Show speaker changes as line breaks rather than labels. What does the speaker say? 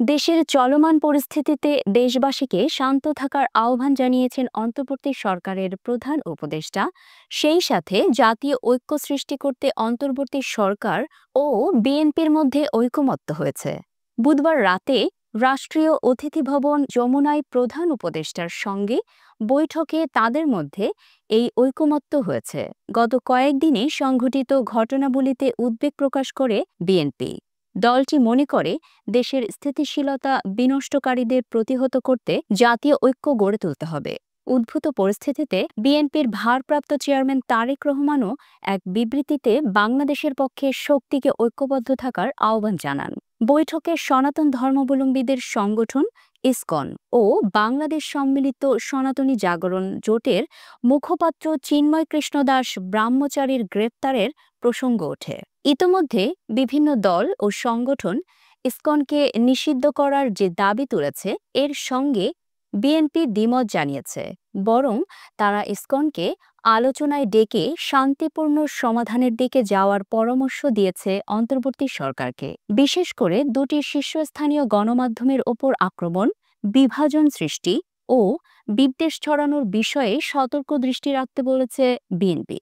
দেশের চলমান পরিস্থিতিতে দেশবাসীকে শান্ত থাকার আহ্বান জানিয়েছেন অন্তর্বর্তী সরকারের প্রধান উপদেষ্টা। সেই সাথে জাতীয় ঐক্য সৃষ্টি করতে অন্তর্বর্তী সরকার ও বিএনপির মধ্যে ঐকমত্য হয়েছে। বুধবার রাতে রাষ্ট্রীয় অতিথি ভবন যমুনায় প্রধান উপদেষ্টার সঙ্গে বৈঠকে তাদের মধ্যে এই ঐকমত্য হয়েছে। গত কয়েকদিনে সংঘটিত ঘটনাবলিতে উদ্বেগ প্রকাশ করে বিএনপি। দলটি মনে করে দেশের স্থিতিশীলতা বিনষ্টকারীদের প্রতিহত করতে জাতীয় ঐক্য গড়ে তুলতে হবে। উদ্ভূত পরিস্থিতিতে বিএনপির ভারপ্রাপ্ত চেয়ারম্যান তারেক রহমানও এক বিবৃতিতে বাংলাদেশের পক্ষে শক্তিকে ঐক্যবদ্ধ থাকার আহ্বান জানান। বৈঠকে সনাতন ধর্মাবলম্বীদের সংগঠন ইসকন ও বাংলাদেশ সম্মিলিত সনাতনী জাগরণ জোটের মুখপাত্র চিন্ময় কৃষ্ণ দাস ব্রহ্মচারীর গ্রেপ্তারের প্রসঙ্গ ওঠে। ইতোমধ্যে বিভিন্ন দল ও সংগঠন ইসকনকে নিষিদ্ধ করার যে দাবি তুলেছে এর সঙ্গে বিএনপি দ্বিমত জানিয়েছে। বরং তারা ইসকনকে আলোচনায় ডেকে শান্তিপূর্ণ সমাধানের দিকে যাওয়ার পরামর্শ দিয়েছে অন্তর্বর্তী সরকারকে। বিশেষ করে দুটি শীর্ষস্থানীয় গণমাধ্যমের ওপর আক্রমণ, বিভাজন সৃষ্টি ও বিদ্বেষ ছড়ানোর বিষয়ে সতর্ক দৃষ্টি রাখতে বলেছে বিএনপি।